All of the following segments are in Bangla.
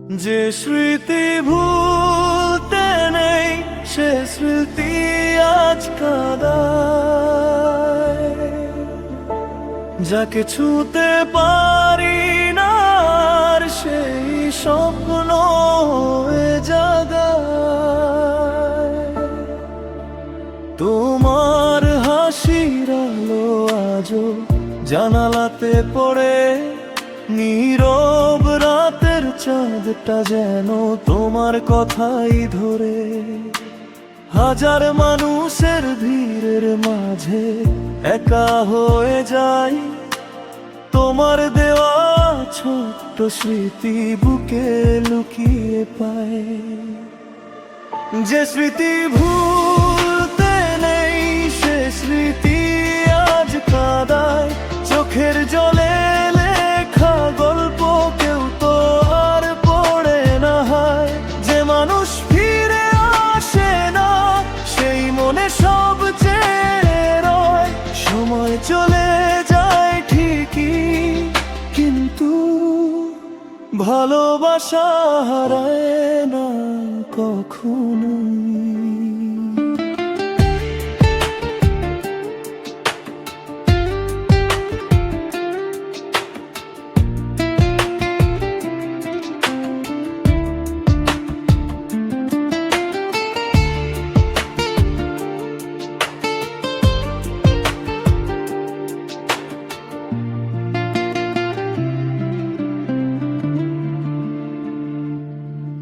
যে স্মৃতি ভুলতে নেই সে স্মৃতি আজ কাঁদায়, যাকে ছুঁতে পারি না আর সেই স্বপ্ন হয়ে জাগায়। তোমার হাসির আলো আজও জানালাতে পড়ে, নীরব রাতের চাঁদটা যেন তোমার কথাই ধরে। হাজার মানুষের ভিড়ের মাঝে একা হয়ে যাই, তোমার দেওয়া ছোট্ট স্মৃতি বুকে লুকিয়ে পায়। যে স্মৃতি ভুলতে নেই সে স্মৃতি আজ কাঁদায়, চোখের জলে লেখা গল্প কেউ তো আর পড়ে না হয়। যে মানুষ ফিরে আসে না সেই মনে সব চেয়ে রয়। সময় চলে যায় ঠিকই, কিন্তু ভালোবাসা হারায় না কখনোই।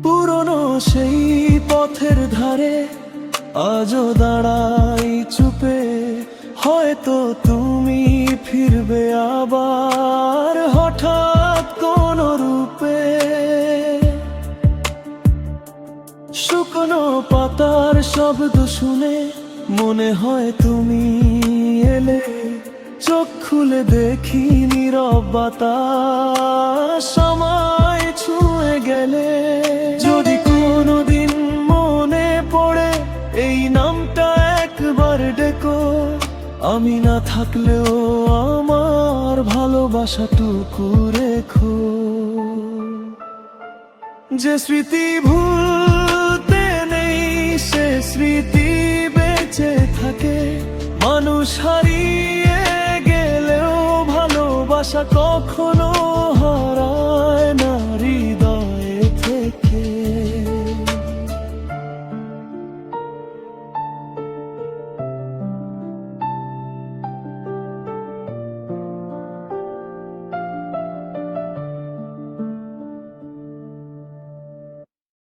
পুরনো সেই পথের ধারে আজও দাঁড়াই চুপে, হয়তো তুমি ফিরবে আবার হঠাৎ কোন রূপে। শুকনো পাতার শব্দ শুনে মনে হয় তুমি এলে, চোখ খুলে দেখি নীরব বাতাস আমায় ছুঁয়ে গেলে। যদি কোনোদিন মনে পড়ে এই নামটা একবার ডেকো, আমি না থাকলেও আমার ভালোবাসাটুকু রেখো। যে স্মৃতি ভুলতে নেই সে স্মৃতি বেঁচে থাকে, মানুষ হারিয়ে গেলেও ভালোবাসা কখনো হয়